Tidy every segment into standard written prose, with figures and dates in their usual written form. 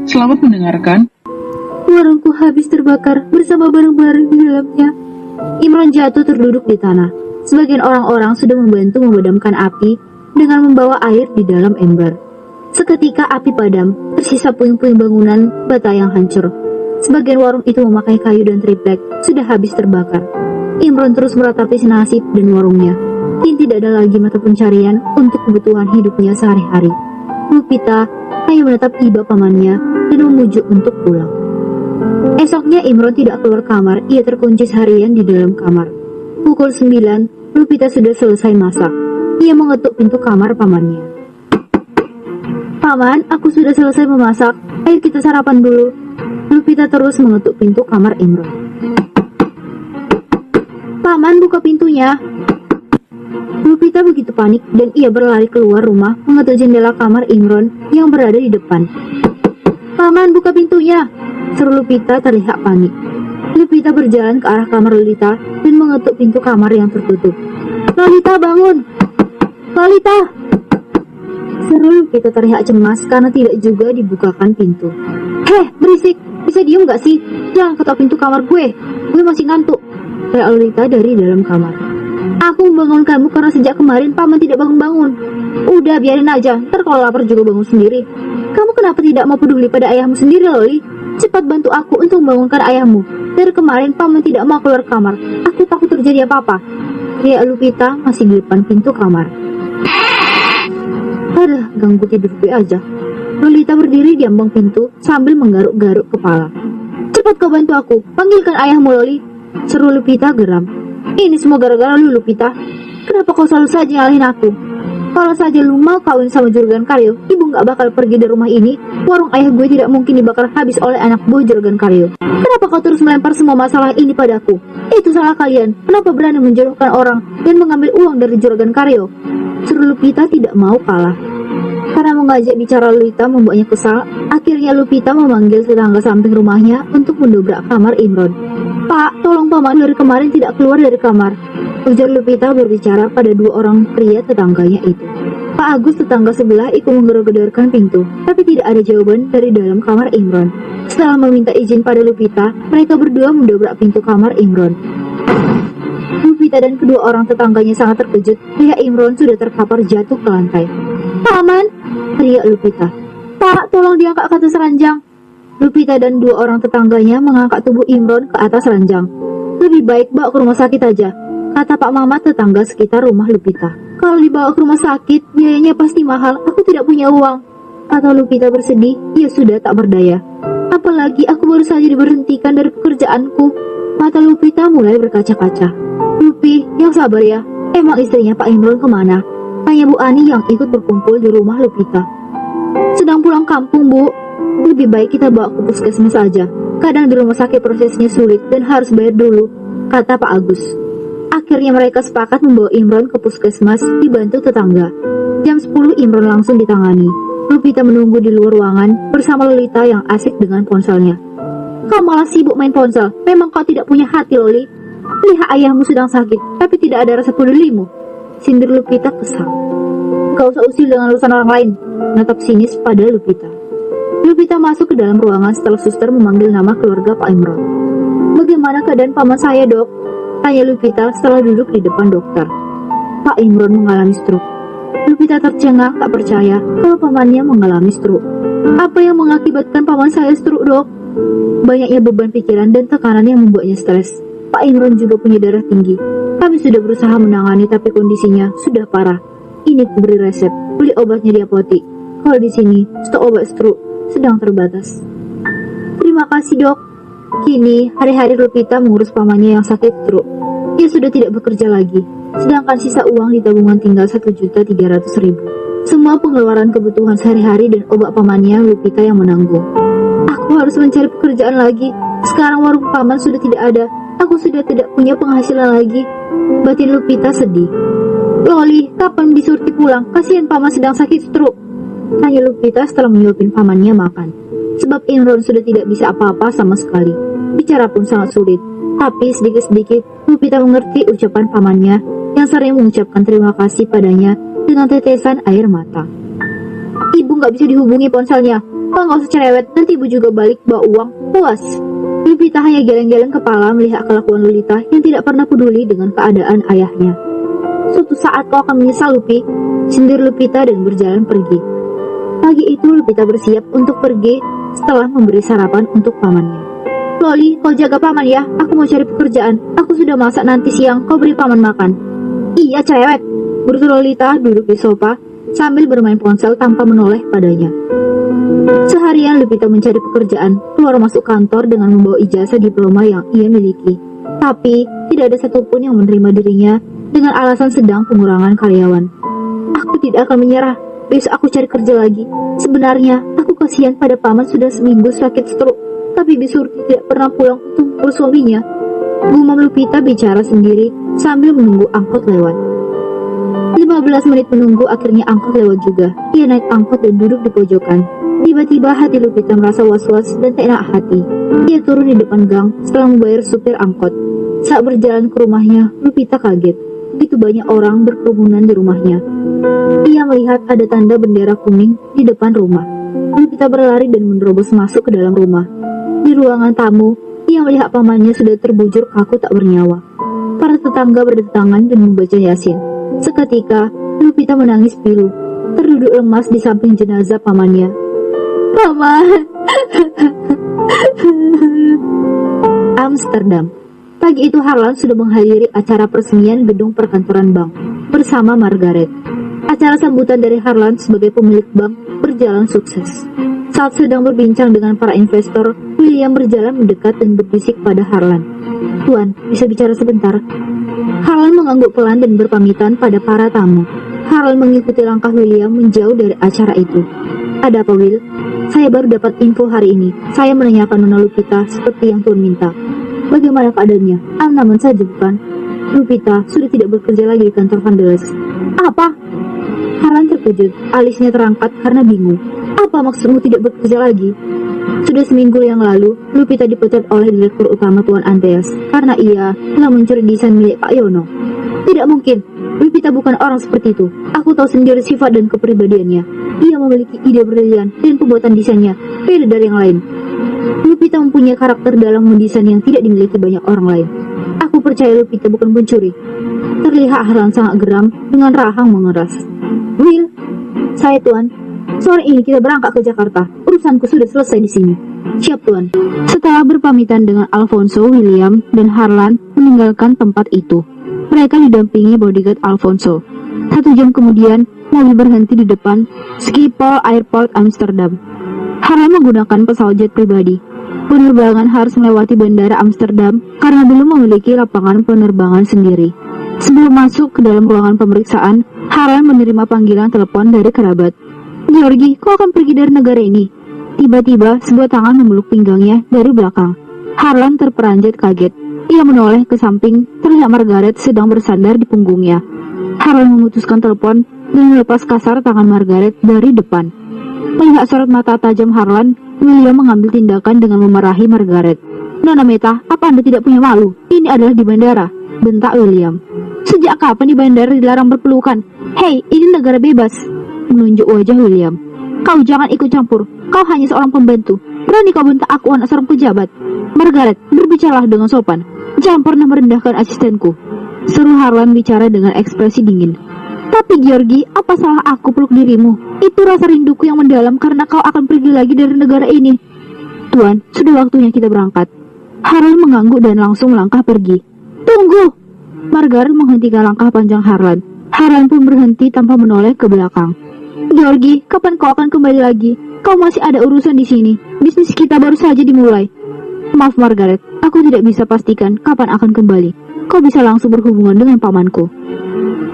Selamat mendengarkan. Warungku habis terbakar bersama barang-barang di dalamnya. Imron jatuh terduduk di tanah. Sebagian orang-orang sudah membantu memadamkan api dengan membawa air di dalam ember. Seketika api padam, tersisa puing-puing bangunan bata yang hancur. Sebagian warung itu memakai kayu dan triplek, sudah habis terbakar. Imron terus meratapi nasib dan warungnya. Kini tidak ada lagi mata pencarian untuk kebutuhan hidupnya sehari-hari. Lupita hanya menatap iba pamannya dan memujuk untuk pulang. Esoknya Imron tidak keluar kamar, ia terkunci seharian di dalam kamar. Pukul 9, Lupita sudah selesai masak. Ia mengetuk pintu kamar pamannya. "Paman, aku sudah selesai memasak, ayo kita sarapan dulu." Lupita terus mengetuk pintu kamar Imron. "Paman, buka pintunya." Lupita begitu panik dan ia berlari keluar rumah mengetuk jendela kamar Imron yang berada di depan. "Paman, buka pintunya," seru Lupita terlihat panik. Lupita berjalan ke arah kamar Lolita dan mengetuk pintu kamar yang tertutup. "Lolita, bangun! Lolita!" Seru Lupita terlihat cemas karena tidak juga dibukakan pintu. "Heh, berisik! Bisa diem gak sih? Jangan ketok pintu kamar gue! Gue masih ngantuk!" teriak Lolita dari dalam kamar. "Aku membangunkanmu karena sejak kemarin paman tidak bangun-bangun." "Udah, biarin aja, ntar kalau lapar juga bangun sendiri." "Kamu kenapa tidak mau peduli pada ayahmu sendiri, Loli? Cepat bantu aku untuk membangunkan ayahmu. Dari kemarin paman tidak mau keluar kamar. Aku takut terjadi apa-apa." teriak Lupita masih di depan pintu kamar. "Aduh, ganggu tidur gue aja." Lolita berdiri di ambang pintu sambil menggaruk-garuk kepala. "Cepat kau bantu aku, panggilkan ayahmu, Loli," seru Lupita geram. "Ini semua gara-gara lu, Lupita. Kenapa kau selalu saja nyalahin aku? Kalau saja lu mau kawin sama Juragan Karyo, ibu gak bakal pergi dari rumah ini. Warung ayah gue tidak mungkin dibakar habis oleh anak buah Juragan Karyo. Kenapa kau terus melempar semua masalah ini padaku? Itu salah kalian. Kenapa berani menjodohkan orang dan mengambil uang dari Juragan Karyo?" Seru Lupita tidak mau kalah. Karena mengajak bicara Lolita membuatnya kesal, akhirnya Lupita memanggil tetangga samping rumahnya untuk mendobrak kamar Imron. "Pak, tolong paman dari kemarin tidak keluar dari kamar," ujar Lupita berbicara pada dua orang pria tetangganya itu. Pak Agus tetangga sebelah ikut menggedor-gedorkan pintu, tapi tidak ada jawaban dari dalam kamar Imron. Setelah meminta izin pada Lupita, mereka berdua mendobrak pintu kamar Imron. Lupita dan kedua orang tetangganya sangat terkejut melihat Imron sudah terkapar jatuh ke lantai. "Paman!" teriak Lupita. "Pak, tolong diangkat ke atas ranjang." Lupita dan dua orang tetangganya mengangkat tubuh Imron ke atas ranjang. "Lebih baik bawa ke rumah sakit aja," kata Pak Mamat tetangga sekitar rumah Lupita. "Kalau dibawa ke rumah sakit, biayanya pasti mahal. Aku tidak punya uang," kata Lupita bersedih. Ia sudah tak berdaya. "Apalagi aku baru saja diberhentikan dari pekerjaanku." Mata Lupita mulai berkaca-kaca. "Lupi, yang sabar ya. Emang istrinya Pak Imron kemana?" tanya Bu Ani yang ikut berkumpul di rumah Lupita. "Sedang pulang kampung, Bu. Lebih baik kita bawa ke puskesmas saja. Kadang di rumah sakit prosesnya sulit dan harus bayar dulu," kata Pak Agus. Akhirnya mereka sepakat membawa Imron ke puskesmas dibantu tetangga. Jam 10 Imron langsung ditangani. Lupita menunggu di luar ruangan bersama Lolita yang asik dengan ponselnya. "Kau malah sibuk main ponsel. Memang kau tidak punya hati, Loli. Lihat ayahmu sedang sakit, tapi tidak ada rasa pedulimu," sindir Lupita kesal. "Kau usah usil dengan urusan orang lain," natap sinis pada Lupita. Lupita masuk ke dalam ruangan setelah suster memanggil nama keluarga Pak Imron. "Bagaimana keadaan paman saya, Dok?" tanya Lupita setelah duduk di depan dokter. "Pak Imron mengalami stroke." Lupita tercengang tak percaya kalau pamannya mengalami stroke. "Apa yang mengakibatkan paman saya stroke, Dok?" Banyaknya beban pikiran dan tekanan yang membuatnya stres. Pak Imron juga punya darah tinggi. "Kami sudah berusaha menangani tapi kondisinya sudah parah. Ini beri resep, beli obatnya di apotik. Kalau di sini, stok obat stroke sedang terbatas." "Terima kasih, Dok." Kini, hari-hari Lupita mengurus pamannya yang sakit stroke. Ia sudah tidak bekerja lagi, sedangkan sisa uang di tabungan tinggal 1.300.000. Semua pengeluaran kebutuhan sehari-hari dan obat pamannya Lupita yang menanggung. "Aku harus mencari pekerjaan lagi. Sekarang warung paman sudah tidak ada. Aku sudah tidak punya penghasilan lagi," batin Lupita sedih. "Loli, kapan disurti pulang? Kasihan paman sedang sakit stroke," tanya Lupita setelah menyuapin pamannya makan. Sebab Imron sudah tidak bisa apa-apa sama sekali. Bicara pun sangat sulit. Tapi sedikit-sedikit Lupita mengerti ucapan pamannya yang sering mengucapkan terima kasih padanya dengan tetesan air mata. "Ibu gak bisa dihubungi ponselnya. Kau nggak usah cerewet, nanti ibu juga balik bawa uang. Puas. Lupita hanya geleng-geleng kepala melihat kelakuan Lolita yang tidak pernah peduli dengan keadaan ayahnya. Suatu saat kau akan menyesal, Lupi, sindir Lupita dan berjalan pergi. Pagi itu Lupita bersiap untuk pergi setelah memberi sarapan untuk pamannya. Loli, kau jaga paman ya, aku mau cari pekerjaan. Aku sudah masak, nanti siang kau beri paman makan. Iya cerewet, berusul Lolita duduk di sofa sambil bermain ponsel tanpa menoleh padanya. Seharian Lupita mencari pekerjaan, keluar masuk kantor dengan membawa ijazah diploma yang ia miliki. Tapi tidak ada satupun yang menerima dirinya dengan alasan sedang pengurangan karyawan. Aku tidak akan menyerah, besok aku cari kerja lagi. Sebenarnya aku kasihan pada paman sudah seminggu sakit stroke, tapi Bisurti tidak pernah pulang untuk mengurus suaminya. Gumam Lupita bicara sendiri sambil menunggu angkot lewat. 15 menit menunggu, akhirnya angkot lewat juga. Ia naik angkot dan duduk di pojokan. Tiba-tiba hati Lupita merasa was-was dan tak enak hati. Ia turun di depan gang setelah membayar supir angkot. Saat berjalan ke rumahnya, Lupita kaget. Begitu banyak orang berkerumunan di rumahnya. Ia melihat ada tanda bendera kuning di depan rumah. Lupita berlari dan menerobos masuk ke dalam rumah. Di ruangan tamu, ia melihat pamannya sudah terbujur kaku tak bernyawa. Para tetangga berdatangan dan membaca Yasin. Seketika, Lupita menangis pilu, terduduk lemas di samping jenazah pamannya. Paman. Amsterdam. Pagi itu Harlan sudah menghadiri acara peresmian gedung perkantoran bank bersama Margaret. Acara sambutan dari Harlan sebagai pemilik bank berjalan sukses. Saat sedang berbincang dengan para investor, William berjalan mendekat dan berbisik pada Harlan. Tuan, bisa bicara sebentar? Harlan mengangguk pelan dan berpamitan pada para tamu. Harlan mengikuti langkah William menjauh dari acara itu. Ada apa, Will? Saya baru dapat info hari ini. Saya menanyakan Nona Lupita seperti yang Tuan minta. Bagaimana keadaannya? Aman saja, bukan? Lupita sudah tidak bekerja lagi di kantor Vandeles. Apa? Harlan terkejut, alisnya terangkat karena bingung. Apa maksudmu tidak bekerja lagi? Sudah seminggu yang lalu, Lupita dipecat oleh Direktur Utama Tuan Andreas karena ia telah mencuri desain milik Pak Yono. Tidak mungkin, Lupita bukan orang seperti itu. Aku tahu sendiri sifat dan kepribadiannya. Ia memiliki ide brilian dan pembuatan desainnya beda dari yang lain. Lupita mempunyai karakter dalam mendesain yang tidak dimiliki banyak orang lain. Aku percaya Lupita bukan pencuri. Terlihat Harlan sangat geram dengan rahang mengeras. Will, saya Tuan. Sore ini kita berangkat ke Jakarta. Urusanku sudah selesai di sini. Siap, Tuan. Setelah berpamitan dengan Alfonso, William dan Harlan meninggalkan tempat itu. Mereka didampingi bodyguard Alfonso. 1 jam kemudian, mobil berhenti di depan Schiphol Airport Amsterdam. Harlan menggunakan pesawat jet pribadi. Penerbangan harus melewati bandara Amsterdam karena belum memiliki lapangan penerbangan sendiri. Sebelum masuk ke dalam ruangan pemeriksaan, Harlan menerima panggilan telepon dari kerabat. Georgi, kau akan pergi dari negara ini? Tiba-tiba, sebuah tangan memeluk pinggangnya dari belakang. Harlan terperanjat kaget. Ia menoleh ke samping, terlihat Margaret sedang bersandar di punggungnya. Harlan memutuskan telepon dan melepas kasar tangan Margaret dari depan. Melihat sorot mata tajam Harlan, William mengambil tindakan dengan memarahi Margaret. Nona Meta, apa Anda tidak punya malu? Ini adalah di bandara, bentak William. Sejak kapan di bandara dilarang berpelukan? Hei, ini negara bebas. Menunjuk wajah William. Kau jangan ikut campur. Kau hanya seorang pembantu. Berani kau bentak aku anak seorang pejabat? Margaret, berbicaralah dengan sopan. Jangan pernah merendahkan asistenku. Seru Harlan bicara dengan ekspresi dingin. Tapi Georgi, apa salah aku peluk dirimu? Itu rasa rinduku yang mendalam karena kau akan pergi lagi dari negara ini. Tuan, sudah waktunya kita berangkat. Harlan mengangguk dan langsung melangkah pergi. Tunggu! Margaret menghentikan langkah panjang Harlan. Harlan pun berhenti tanpa menoleh ke belakang. Georgi, kapan kau akan kembali lagi? Kau masih ada urusan di sini. Bisnis kita baru saja dimulai. Maaf Margaret, aku tidak bisa pastikan kapan akan kembali. Kau bisa langsung berhubungan dengan pamanku.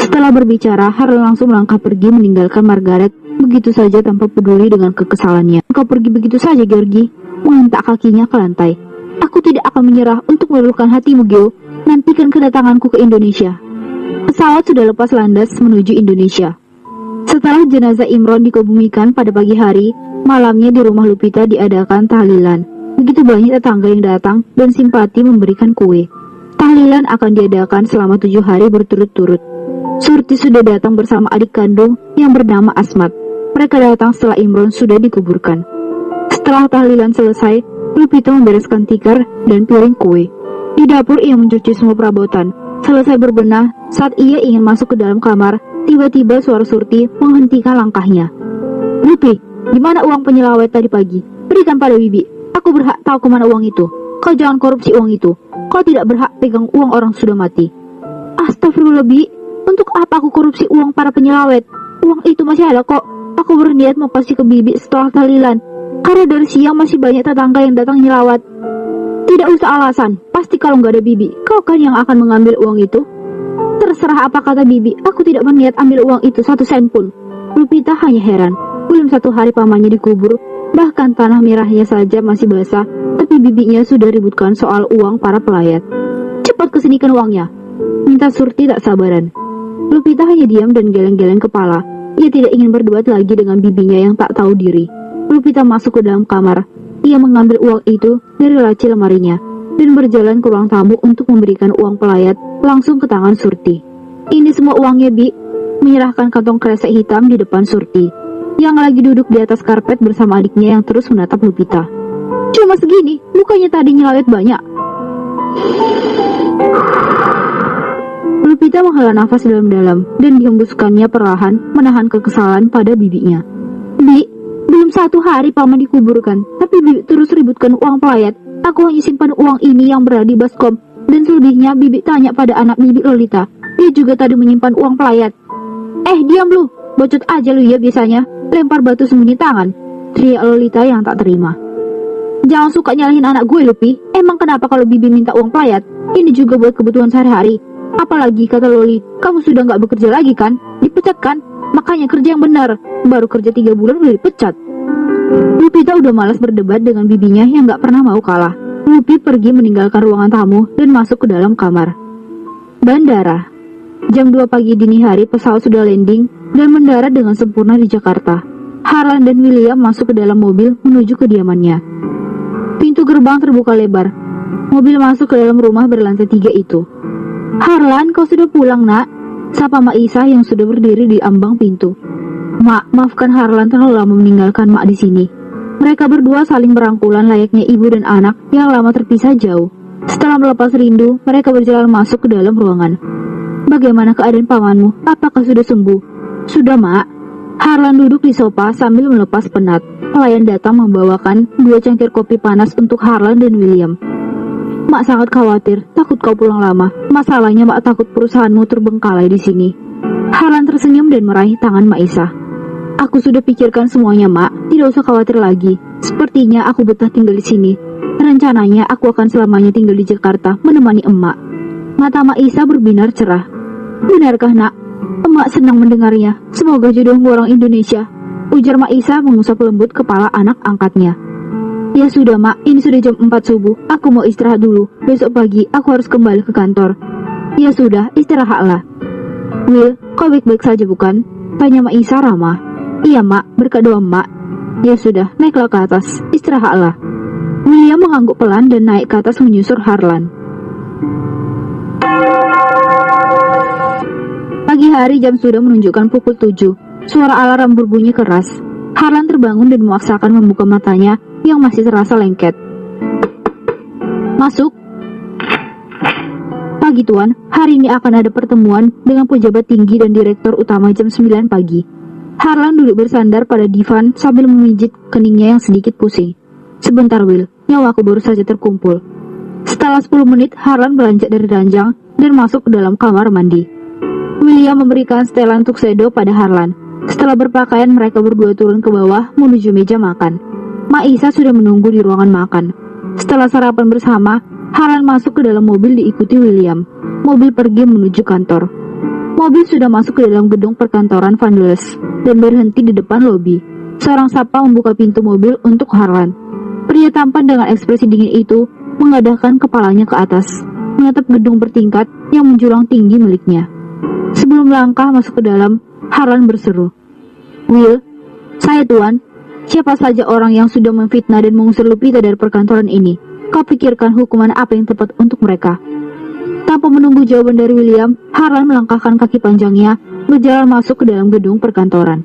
Setelah berbicara, Harlan langsung melangkah pergi meninggalkan Margaret begitu saja tanpa peduli dengan kekesalannya. Kau pergi begitu saja, Georgi, menghentak kakinya ke lantai. Aku tidak akan menyerah untuk meluluhkan hatimu, Geo. Nantikan kedatanganku ke Indonesia. Pesawat sudah lepas landas menuju Indonesia. Setelah jenazah Imron dikebumikan pada pagi hari, malamnya di rumah Lupita diadakan tahlilan. Begitu banyak tetangga yang datang dan simpati memberikan kue. Tahlilan akan diadakan selama 7 hari berturut-turut. Surti sudah datang bersama adik kandung yang bernama Asmat. Mereka datang setelah Imron sudah dikuburkan. Setelah tahlilan selesai, Lupita membereskan tikar dan piring kue. Di dapur ia mencuci semua perabotan. Selesai berbenah, saat ia ingin masuk ke dalam kamar, tiba-tiba suara Surti menghentikan langkahnya. Lupi, di mana uang penyelawet tadi pagi? Berikan pada Bibi. Aku berhak tahu kemana uang itu. Kau jangan korupsi uang itu. Kau tidak berhak pegang uang orang sudah mati. Astagfirullah, Bi. Untuk apa aku korupsi uang para penyelawet? Uang itu masih ada kok. Aku berniat mau kasih ke Bibi setelah tahlilan. Karena dari siang masih banyak tetangga yang datang nyelawat. Tidak usah alasan. Pasti kalau nggak ada Bibi, kau kan yang akan mengambil uang itu. Terserah apa kata Bibi. Aku tidak berniat ambil uang itu 1 sen pun. Lupita hanya heran. Belum 1 hari pamannya dikubur, bahkan tanah merahnya saja masih basah, tapi bibinya sudah ributkan soal uang para pelayat. Cepat kesinikan uangnya, minta Surti tak sabaran. Lupita hanya diam dan geleng-geleng kepala. Ia tidak ingin berdebat lagi dengan bibinya yang tak tahu diri. Lupita masuk ke dalam kamar. Ia mengambil uang itu dari laci lemarinya dan berjalan ke ruang tamu untuk memberikan uang pelayat langsung ke tangan Surti. Ini semua uangnya, Bi. Menyerahkan kantong kresek hitam di depan Surti, yang lagi duduk di atas karpet bersama adiknya yang terus menatap Lupita. Cuma segini, bukannya tadi nyelawet banyak. Lupita menghela nafas dalam-dalam dan dihembuskannya perlahan, menahan kekesalan pada bibinya. Bi, belum 1 hari paman dikuburkan, tapi Bibi terus ributkan uang pelayat. Aku hanya simpan uang ini yang berada di baskom, dan selebihnya Bibi tanya pada anak Bibi Lolita. Dia juga tadi menyimpan uang pelayat. Diam lu, bocot aja lu ya biasanya. Lempar batu sembunyi tangan, teriak Lolita yang tak terima. Jangan suka nyalahin anak gue, Lupi. Emang kenapa kalau Bibi minta uang pelayat? Ini juga buat kebutuhan sehari-hari. Apalagi kata Loli, kamu sudah gak bekerja lagi kan? Dipecat kan? Makanya kerja yang benar. Baru kerja 3 bulan udah dipecat. Lupita udah malas berdebat dengan bibinya yang gak pernah mau kalah. Lupi pergi meninggalkan ruangan tamu dan masuk ke dalam kamar. Bandara. Jam 2 pagi dini hari pesawat sudah landing dan mendarat dengan sempurna di Jakarta. Harlan dan William masuk ke dalam mobil menuju kediamannya. Pintu gerbang terbuka lebar. Mobil masuk ke dalam rumah berlantai 3 itu. Harlan, kau sudah pulang, nak? Sapa Mak Isa yang sudah berdiri di ambang pintu. Mak, maafkan Harlan terlalu lama meninggalkan Mak di sini. Mereka berdua saling berangkulan layaknya ibu dan anak yang lama terpisah jauh. Setelah melepas rindu, mereka berjalan masuk ke dalam ruangan. Bagaimana keadaan pamanmu? Apakah sudah sembuh? Sudah, Mak. Harlan duduk di sofa sambil melepas penat. Pelayan datang membawakan 2 cangkir kopi panas untuk Harlan dan William. Mak sangat khawatir, takut kau pulang lama. Masalahnya Mak takut perusahaanmu terbengkalai di sini. Harlan tersenyum dan meraih tangan Mak Isa. Aku sudah pikirkan semuanya, Mak. Tidak usah khawatir lagi. Sepertinya aku betah tinggal di sini. Rencananya aku akan selamanya tinggal di Jakarta menemani emak. Mata Mak Isa berbinar cerah. Benarkah, nak? Emak senang mendengarnya. Semoga jodohmu orang Indonesia. Ujar Mak Isa mengusap lembut kepala anak angkatnya. Ya sudah, Mak, ini sudah jam 4 subuh. Aku mau istirahat dulu. Besok pagi aku harus kembali ke kantor. Ya sudah, istirahatlah. Will, kau baik-baik saja bukan? Tanya Mak Isa ramah. Iya, Mak, berkat doa Mak. Ya sudah, naiklah ke atas. Istirahatlah. William mengangguk pelan dan naik ke atas menyusur Harlan. Pagi hari jam sudah menunjukkan pukul 7. Suara alarm berbunyi keras. Harlan terbangun dan memaksakan membuka matanya yang masih terasa lengket. Masuk. Pagi Tuan, hari ini akan ada pertemuan dengan pejabat tinggi dan direktur utama jam 9 pagi. Harlan duduk bersandar pada divan sambil memijit keningnya yang sedikit pusing. Sebentar, Will, nyawaku baru saja terkumpul. Setelah 10 menit, Harlan beranjak dari ranjang dan masuk ke dalam kamar mandi. William memberikan setelan tuxedo pada Harlan. Setelah berpakaian, mereka berdua turun ke bawah menuju meja makan. Mak Isa sudah menunggu di ruangan makan. Setelah sarapan bersama, Harlan masuk ke dalam mobil diikuti William. Mobil pergi menuju kantor. Mobil sudah masuk ke dalam gedung perkantoran Vandeles dan berhenti di depan lobi. Seorang sapa membuka pintu mobil untuk Harlan. Pria tampan dengan ekspresi dingin itu mengadahkan kepalanya ke atas, menatap gedung bertingkat yang menjulang tinggi miliknya. Sebelum langkah masuk ke dalam, Harlan berseru, Will, saya Tuan. Siapa saja orang yang sudah memfitnah dan mengusir Lupita dari perkantoran ini, kau pikirkan hukuman apa yang tepat untuk mereka. Tanpa menunggu jawaban dari William, Harlan melangkahkan kaki panjangnya, berjalan masuk ke dalam gedung perkantoran.